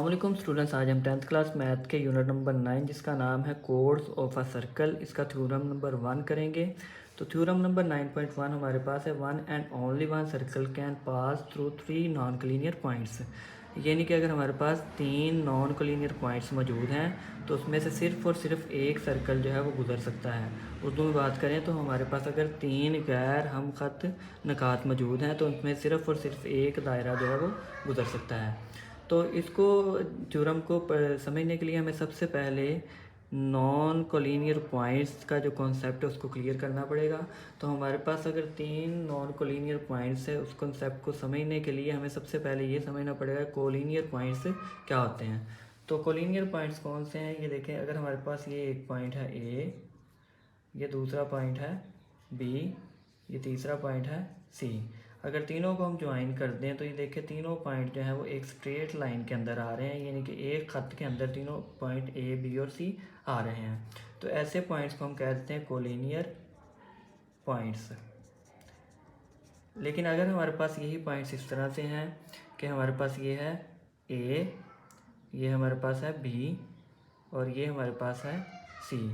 अस्सलामुअलैकुम स्टूडेंट्स, आज हम 10th क्लास मैथ के यूनिट नंबर 9 जिसका नाम है कोर्स ऑफ अ सर्कल, इसका थ्योरम नंबर 1 करेंगे। तो थ्योरम नंबर 9.1 हमारे पास है, one and only one circle can pass through three non collinear points. यानी कि अगर हमारे पास तीन नॉन कोलिनियर पॉइंट्स मौजूद हैं तो उसमें से सिर्फ़ और सिर्फ एक सर्कल जो है वो गुजर सकता है। उर्दू में बात करें तो हमारे पास अगर तीन गैर हम ख़त नकात मौजूद हैं तो उनमें सिर्फ़ और सिर्फ एक दायरा जो है वो गुजर सकता है। तो इसको थ्योरम को समझने के लिए हमें सबसे पहले नॉन कोलिनियर पॉइंट्स का जो कॉन्सेप्ट है उसको क्लियर करना पड़ेगा। तो हमारे पास अगर तीन नॉन कोलिनियर पॉइंट्स है, उस कॉन्सेप्ट को समझने के लिए हमें सबसे पहले ये समझना पड़ेगा कोलिनियर पॉइंट्स क्या होते हैं। तो कोलिनियर पॉइंट्स कौन से हैं ये देखें। अगर हमारे पास ये एक पॉइंट है ए, ये दूसरा पॉइंट है बी, ये तीसरा पॉइंट है सी। अगर तीनों को हम ज्वाइन कर दें तो ये देखिए तीनों पॉइंट जो है वो एक स्ट्रेट लाइन के अंदर आ रहे हैं, यानी कि एक खत के अंदर तीनों पॉइंट ए बी और सी आ रहे हैं। तो ऐसे पॉइंट्स को हम कह देते हैं कोलिनियर पॉइंट्स। लेकिन अगर हमारे पास यही पॉइंट्स इस तरह से हैं कि हमारे पास ये है ए, ये हमारे पास है बी और ये हमारे पास है सी,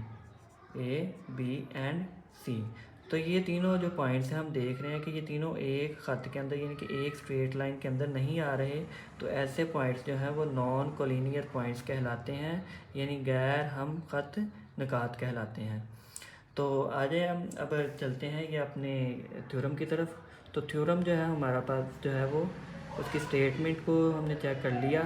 ए बी एंड सी। तो ये तीनों जो पॉइंट्स हैं हम देख रहे हैं कि ये तीनों एक ख़त के अंदर यानी कि एक स्ट्रेट लाइन के अंदर नहीं आ रहे। तो ऐसे पॉइंट्स जो हैं वो नॉन कोलिनियर पॉइंट्स कहलाते हैं, यानी गैर हम ख़त नकात कहलाते हैं। तो आ जाए हम अब चलते हैं ये अपने थ्योरम की तरफ। तो थ्योरम जो है हमारा पास जो है वो उसकी स्टेटमेंट को हमने चेक कर लिया।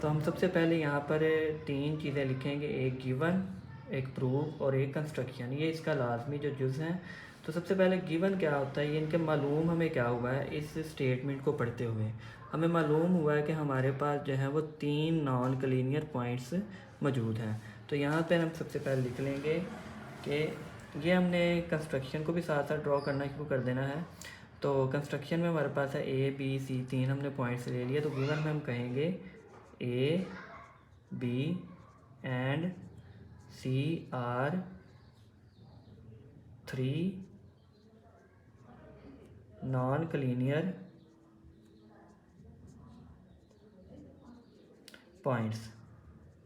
तो हम सबसे पहले यहाँ पर तीन चीज़ें लिखेंगे, एक गिवन, एक प्रूफ और एक कंस्ट्रक्शन। ये इसका लाजमी जो जुज़ हैं। तो सबसे पहले गिवन क्या होता है, ये इनके मालूम हमें क्या हुआ है इस स्टेटमेंट को पढ़ते हुए। हमें मालूम हुआ है कि हमारे पास जो है वो तीन नॉन कोलिनियर पॉइंट्स मौजूद हैं। तो यहाँ पर हम सबसे पहले लिख लेंगे कि ये हमने कंस्ट्रक्शन को भी साथ साथ ड्रॉ करना शुरू कर देना है। तो कंस्ट्रक्शन में हमारे पास है ए बी सी, तीन हमने पॉइंट्स ले लिए। तो गिवन में हम कहेंगे A B and C are three non collinear points.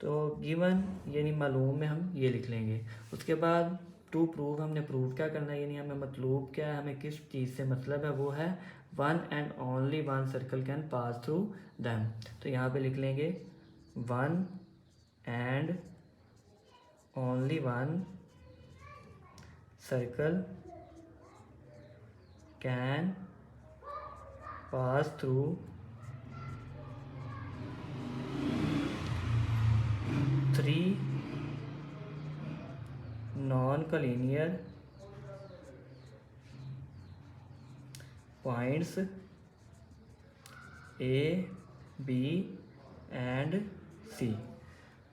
तो गिवन यानी मालूम में हम ये लिख लेंगे। उसके बाद टू प्रूव, हमने प्रूव क्या करना है, यानी हमें मतलब क्या है, हमें किस चीज़ से मतलब है, वो है one and only one circle can pass through them. तो यहाँ पे लिख लेंगे one and only one circle can pass through three non collinear points A B and C.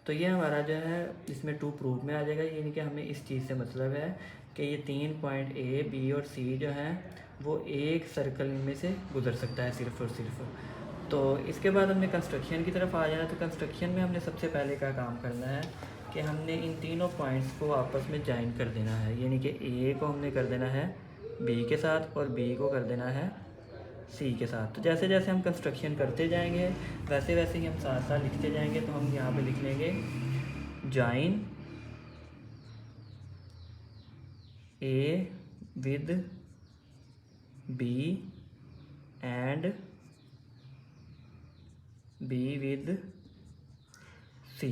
तो ये हमारा जो है इसमें टू प्रूफ में आ जाएगा, यानी कि हमें इस चीज़ से मतलब है कि ये तीन पॉइंट ए बी और सी जो हैं वो एक सर्कल में से गुजर सकता है सिर्फ और सिर्फ। तो इसके बाद हमने कंस्ट्रक्शन की तरफ आ जाना। तो कंस्ट्रक्शन में हमने सबसे पहले क्या काम करना है कि हमने इन तीनों पॉइंट्स को आपस में ज्वाइन कर देना है, यानी कि ए को हमने कर देना है बी के साथ और बी को कर देना है सी के साथ। तो जैसे जैसे हम कंस्ट्रक्शन करते जाएंगे वैसे वैसे ही हम साथ साथ लिखते जाएंगे। तो हम यहाँ पे लिख लेंगे join A with B and B with C.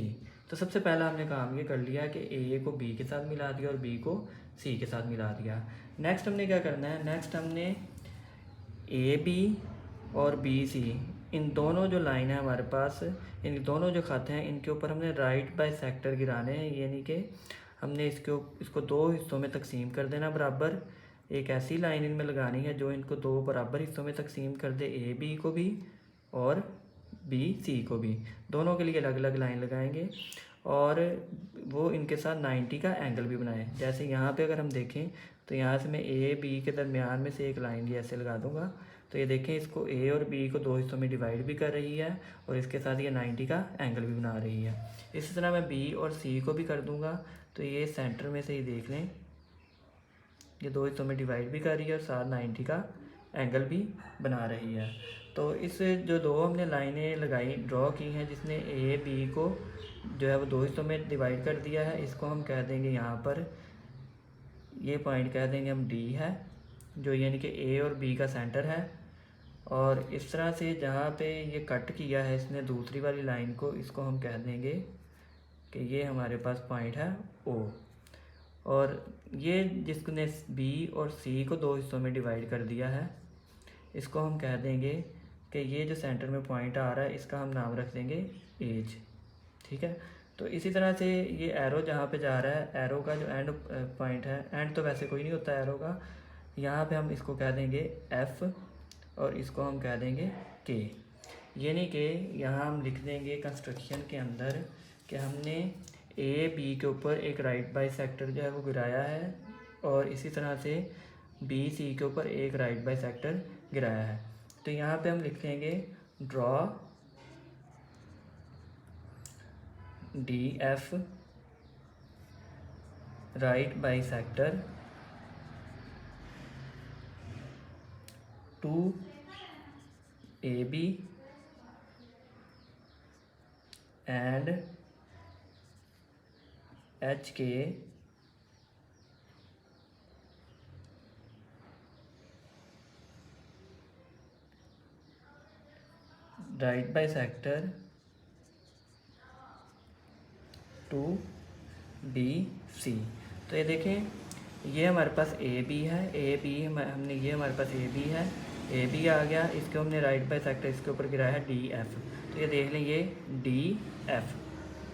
तो सबसे पहला हमने काम ये कर लिया कि ए को बी के साथ मिला दिया और बी को सी के साथ मिला दिया। नेक्स्ट हमने क्या करना है, नेक्स्ट हमने ए बी और बी सी, इन दोनों जो लाइन है हमारे पास, इन दोनों जो खत हैं इनके ऊपर हमने राइट बाय सेक्टर गिराने हैं, यानी कि हमने इसको दो हिस्सों में तकसीम कर देना बराबर। एक ऐसी लाइन इनमें लगानी है जो इनको दो बराबर हिस्सों में तकसीम कर दे, ए बी को भी और बी सी को भी। दोनों के लिए अलग अलग लाइन लगाएंगे और वो इनके साथ 90 का एंगल भी बनाएं। जैसे यहाँ पे अगर हम देखें तो यहाँ से मैं ए बी के दरमियान में से एक लाइन ये ऐसे लगा दूँगा। तो ये देखें इसको ए और बी को दो हिस्सों में डिवाइड भी कर रही है और इसके साथ ये 90 का एंगल भी बना रही है। इसी तरह मैं बी और सी को भी कर दूँगा। तो ये सेंटर में से ही देख लें, ये दो हिस्सों में डिवाइड भी कर रही है और साथ 90 का एंगल भी बना रही है। तो इस जो दो हमने लाइनें लगाई ड्रॉ की हैं जिसने ए बी को जो है वो दो हिस्सों में डिवाइड कर दिया है, इसको हम कह देंगे यहाँ पर ये पॉइंट कह देंगे हम डी है, जो यानी कि ए और बी का सेंटर है। और इस तरह से जहाँ पे ये कट किया है इसने दूसरी वाली लाइन को, इसको हम कह देंगे कि ये हमारे पास पॉइंट है ओ। और ये जिसने बी और सी को दो हिस्सों में डिवाइड कर दिया है, इसको हम कह देंगे कि ये जो सेंटर में पॉइंट आ रहा है इसका हम नाम रख देंगे एज। ठीक है, तो इसी तरह से ये एरो जहाँ पे जा रहा है, एरो का जो एंड पॉइंट है, एंड तो वैसे कोई नहीं होता एरो का, यहाँ पे हम इसको कह देंगे एफ और इसको हम कह देंगे के। यानी कि यहाँ हम लिख देंगे कंस्ट्रक्शन के अंदर कि हमने ए बी के ऊपर एक राइट बाइसेक्टर जो है वो गिराया है और इसी तरह से बी सी के ऊपर एक राइट बाइसेक्टर गिराया है। तो यहाँ पे हम लिखेंगे draw D F right bisector to A B and H के right bisector to B C. तो ये देखें ये हमारे पास ए बी है, ए बी हमने ये हमारे पास ए बी है, ए बी आ गया, इसको हमने राइट बाइसेक्टर इसके ऊपर गिराया है डी एफ। तो ये देख लें ये डी एफ।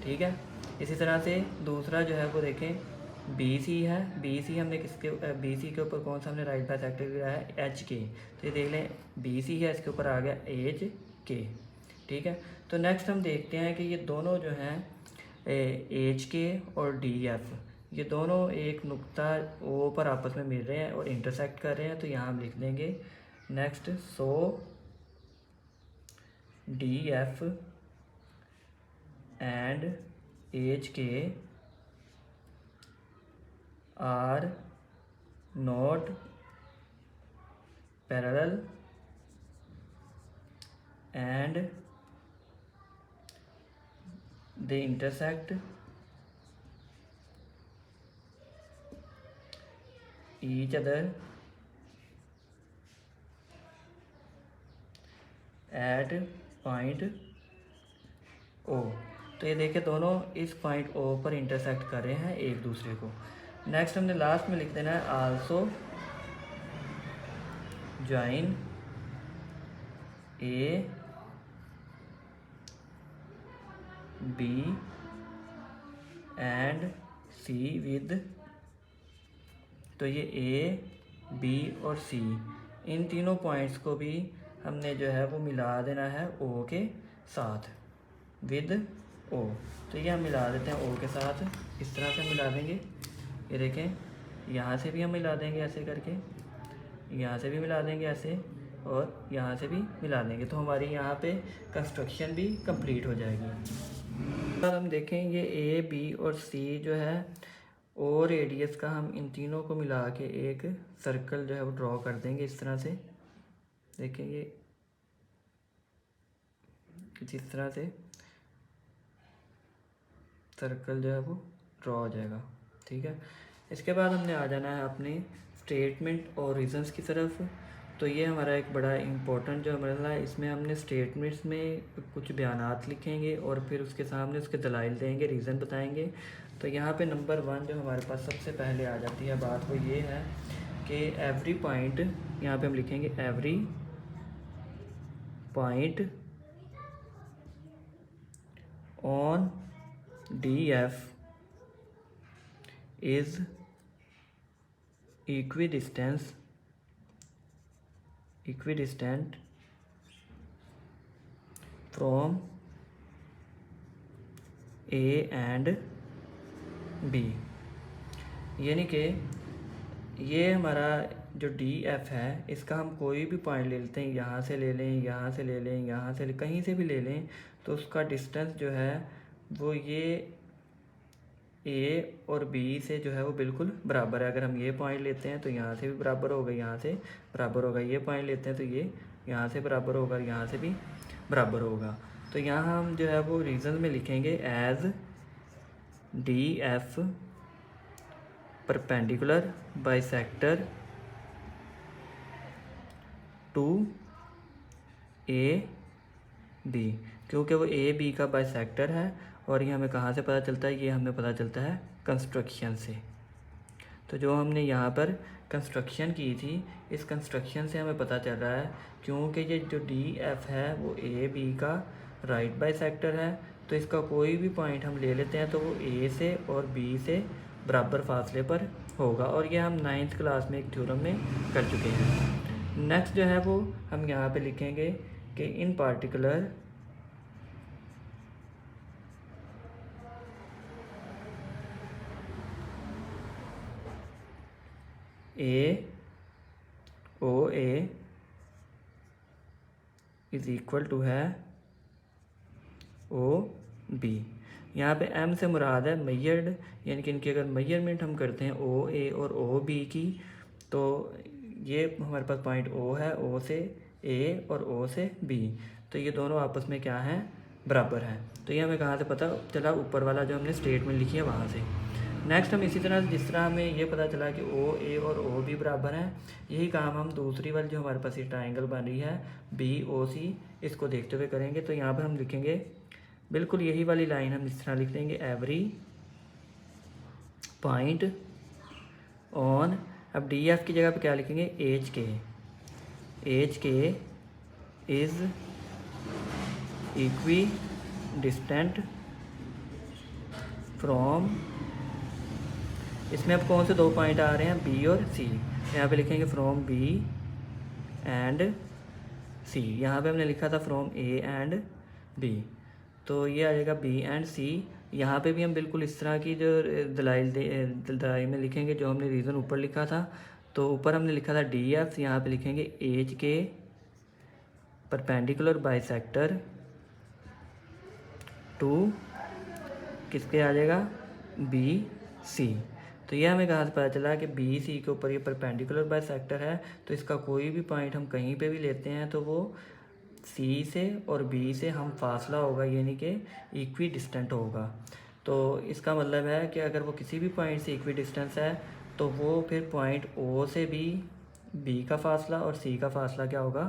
ठीक है, इसी तरह से दूसरा जो है वो देखें बी सी है, बी सी हमने किसके बी सी के ऊपर कौन सा हमने राइट बाइसेक्टर गिराया है एच के। तो ये देख लें बी सी है, इसके ऊपर आ गया एच के। ठीक है, तो नेक्स्ट हम देखते हैं कि ये दोनों जो हैं एच के और डी एफ, ये दोनों एक नुक्ता ओ पर आपस में मिल रहे हैं और इंटरसेक्ट कर रहे हैं। तो यहाँ हम लिख देंगे next so D F and H के are not parallel and they intersect each other at point O। तो ये देखिए दोनों इस पॉइंट O पर इंटरसेक्ट कर रहे हैं एक दूसरे को। नेक्स्ट हमने लास्ट में लिख देना है also join A B and C with. तो ये ए बी और सी इन तीनों पॉइंट्स को भी हमने जो है वो मिला देना है ओ के साथ विद ओ। तो ये हम मिला देते हैं ओ के साथ, इस तरह से मिला देंगे। ये देखें यहाँ से भी हम मिला देंगे ऐसे करके, यहाँ से भी मिला देंगे ऐसे और यहाँ से भी मिला देंगे। तो हमारी यहाँ पे कंस्ट्रक्शन भी कंप्लीट हो जाएगी। अब हम देखें ये ए बी और सी जो है ओ रेडियस का हम इन तीनों को मिला के एक सर्कल जो है वो ड्रॉ कर देंगे इस तरह से। देखें ये कुछ इस तरह से सर्कल जो है वो ड्रॉ हो जाएगा। ठीक है, इसके बाद हमने आ जाना है अपने स्टेटमेंट और रीजंस की तरफ। तो ये हमारा एक बड़ा इम्पोर्टेंट जो मरहला है, इसमें हमने स्टेटमेंट्स में कुछ बयानात लिखेंगे और फिर उसके सामने उसके दलाइल देंगे, रीज़न बताएंगे। तो यहाँ पे नंबर 1 जो हमारे पास सबसे पहले आ जाती है बात वो ये है कि एवरी पॉइंट, यहाँ पे हम लिखेंगे every point on D F is equidistant from A and B। यानी कि ये हमारा जो डी एफ है इसका हम कोई भी पॉइंट ले लेते हैं, यहाँ से ले लें, यहाँ से ले लें, यहाँ से कहीं से भी ले लें, तो उसका डिस्टेंस जो है वो ये ए और बी से जो है वो बिल्कुल बराबर है। अगर हम ये पॉइंट लेते हैं तो यहाँ से भी बराबर होगा, यहाँ से बराबर होगा। ये पॉइंट लेते हैं तो ये यहाँ से बराबर होगा, यहाँ से भी बराबर होगा। तो यहाँ हम जो है वो रीज़न में लिखेंगे as D F perpendicular bisector to A B, क्योंकि वो ए बी का बाइसेक्टर है। और ये हमें कहाँ से पता चलता है? ये हमें पता चलता है कंस्ट्रक्शन से। तो जो हमने यहाँ पर कंस्ट्रक्शन की थी, इस कंस्ट्रक्शन से हमें पता चल रहा है क्योंकि ये जो डी एफ है वो ए बी का राइट बाइसेक्टर है, तो इसका कोई भी पॉइंट हम ले लेते हैं तो वो ए से और बी से बराबर फासले पर होगा। और ये हम 9th क्लास में एक थ्योरम में कर चुके हैं। नेक्स्ट जो है वो हम यहाँ पे लिखेंगे कि in particular A O A is equal to है ओ बी। यहाँ पे एम से मुराद है मेजर्ड, यानी कि इनकी अगर मेजरमेंट हम करते हैं ओ ए और ओ बी की, तो ये हमारे पास पॉइंट ओ है, ओ से ए और ओ से बी, तो ये दोनों आपस में क्या हैं? बराबर हैं। तो ये हमें कहाँ से पता चला? ऊपर वाला जो हमने स्टेटमेंट लिखी है वहाँ से। नेक्स्ट हम इसी तरह जिस तरह हमें ये पता चला कि ओ ए और ओ बी बराबर हैं, यही काम हम दूसरी वाली जो हमारे पास ये ट्राइंगल बन रही है बी ओ सी, इसको देखते हुए करेंगे। तो यहाँ पर हम लिखेंगे बिल्कुल यही वाली लाइन हम इस तरह लिख देंगे, एवरी पॉइंट ऑन, अब डी एफ की जगह पे क्या लिखेंगे? एच के इज़ इक्वी डिस्टेंट फ्रॉम, इसमें अब कौन से दो पॉइंट आ रहे हैं? बी और सी। यहाँ पे लिखेंगे फ्रॉम बी एंड सी। यहाँ पे हमने लिखा था फ्रॉम ए एंड बी, तो ये आ जाएगा बी एंड सी। यहाँ पे भी हम बिल्कुल इस तरह की जो दलाइल में लिखेंगे जो हमने रीज़न ऊपर लिखा था। तो ऊपर हमने लिखा था डी एफ, यहाँ पे लिखेंगे एच के परपेंडिकुलर बाइसेक्टर टू, किसके आ जाएगा? B C. तो ये हमें कहाँ से पता चला कि बी सी के ऊपर ये परपेंडिकुलर बाइसेक्टर है, तो इसका कोई भी पॉइंट हम कहीं पे भी लेते हैं तो वो सी से और बी से हम फासला होगा, यानी कि इक्वी डिस्टेंट होगा। तो इसका मतलब है कि अगर वो किसी भी पॉइंट से इक्वी डिस्टेंस है तो वो फिर पॉइंट ओ से भी बी का फासला और सी का फासला क्या होगा?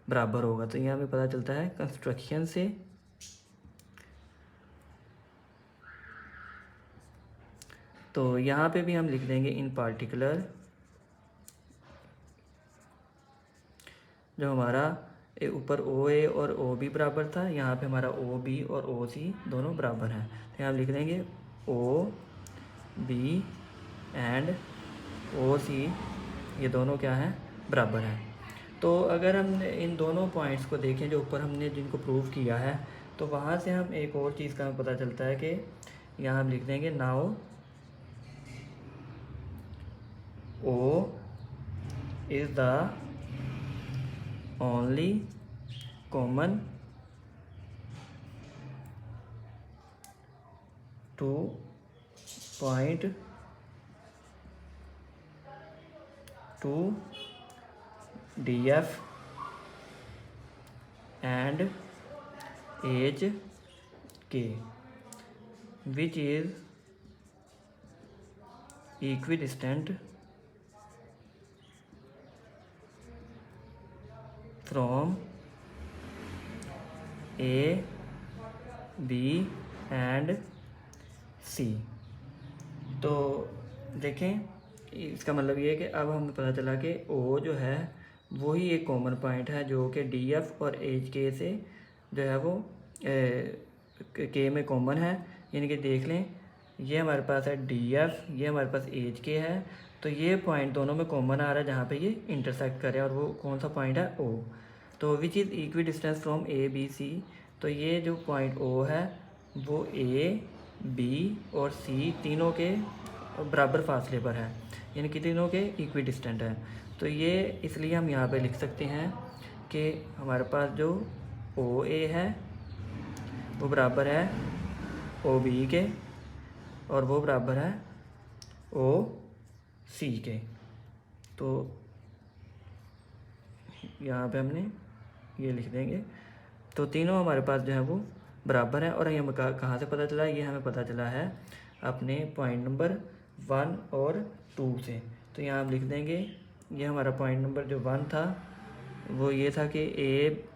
बराबर होगा। तो ये हमें पता चलता है कंस्ट्रक्शन से। तो यहाँ पे भी हम लिख देंगे इन पार्टिकुलर, जो हमारा ऊपर ओ ए और ओ बी बराबर था, यहाँ पे हमारा ओ बी और ओ सी दोनों बराबर हैं। तो यहाँ लिख देंगे ओ बी एंड ओ सी, ये दोनों क्या हैं? बराबर हैं। तो अगर हम इन दोनों पॉइंट्स को देखें जो ऊपर हमने जिनको प्रूव किया है, तो वहाँ से हम एक और चीज़ का हमें पता चलता है कि यहाँ हम लिख देंगे now O is the only common to point to DF and H K, which is equidistant from A, B and C। तो देखें, इसका मतलब ये है कि अब हमें पता चला कि O जो है वही एक कॉमन पॉइंट है जो कि DF और HK से जो है वो K में कॉमन है। यानी कि देख लें, ये हमारे पास है DF, ये हमारे पास HK है, तो ये पॉइंट दोनों में कॉमन आ रहा है जहाँ पे ये इंटरसेक्ट करे, और वो कौन सा पॉइंट है? O। तो which is equi distance from A B C, तो ये जो पॉइंट O है वो A B और C तीनों के बराबर फासले पर है, यानी कि तीनों के इक्वी डिस्टेंट है। तो ये इसलिए हम यहाँ पे लिख सकते हैं कि हमारे पास जो OA है वो बराबर है OB के, और वो बराबर है OC के। तो यहाँ पे हमने ये लिख देंगे। तो तीनों हमारे पास जो है वो बराबर हैं। और ये हमें कहाँ से पता चला? ये हमें पता चला है अपने पॉइंट नंबर 1 और 2 से। तो यहाँ हम लिख देंगे, ये हमारा पॉइंट नंबर जो 1 था वो ये था कि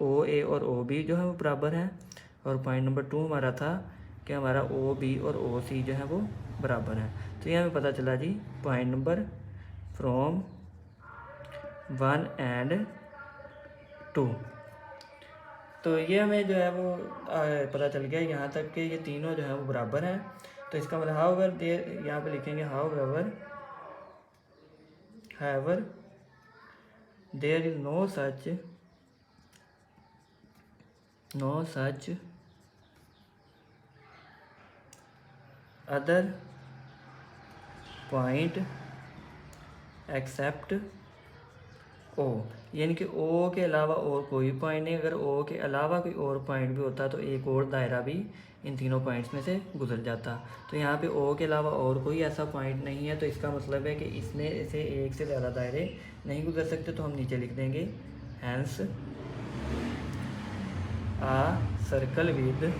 ओ ए और ओ बी जो है वो बराबर हैं। और पॉइंट नंबर 2 हमारा था कि हमारा ओ बी और ओ सी जो है वो बराबर हैं। तो ये हमें पता चला जी पॉइंट नंबर फ्रॉम 1 एंड 2। तो ये हमें जो है वो पता चल गया यहाँ तक कि ये तीनों जो है वो बराबर हैं। तो इसका मतलब हाउएवर देयर, यहाँ पे लिखेंगे however there is no such other point except O, यानी कि ओ के अलावा और कोई पॉइंट नहीं। अगर ओ के अलावा कोई और पॉइंट भी होता तो एक और दायरा भी इन तीनों पॉइंट्स में से गुजर जाता। तो यहाँ पे ओ के अलावा और कोई ऐसा पॉइंट नहीं है। तो इसका मतलब है कि इसमें से एक से ज़्यादा दायरे नहीं गुजर सकते। तो हम नीचे लिख देंगे hence a circle with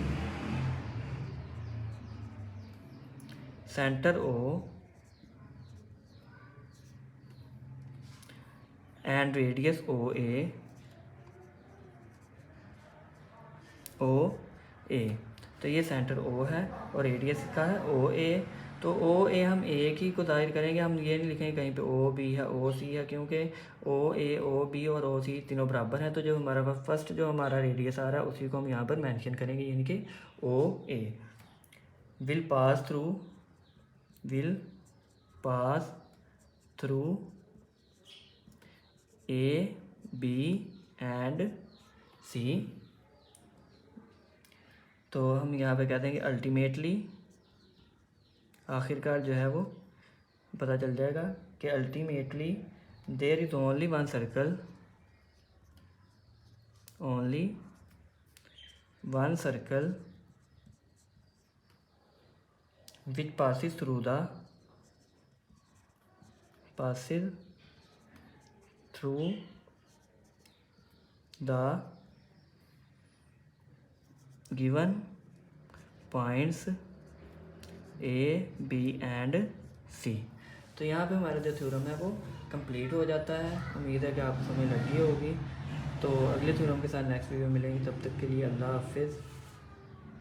centre O and radius O A. तो ये सेंटर ओ है और रेडियस का है ओ ए। तो ओ ए हम एक ही को जाहिर करेंगे, हम ये नहीं लिखेंगे कहीं पे ओ बी है ओ सी है, क्योंकि ओ ए ओ बी और ओ सी तीनों बराबर हैं। तो जो हमारा फर्स्ट जो हमारा रेडियस आ रहा है उसी को हम यहाँ पर मेंशन करेंगे, यानी कि O A will pass through A B and C. तो हम यहाँ पे कह देंगे अल्टीमेटली, आखिरकार जो है वो पता चल जाएगा कि ultimately there is only one circle which passes through the given points A, B and C। तो यहाँ पे हमारा जो थ्योरम है वो कंप्लीट हो जाता है। उम्मीद है कि आपको समझ लगी होगी। तो अगले थ्योरम के साथ नेक्स्ट वीडियो मिलेंगे। तब तक के लिए अल्लाह हाफिज़।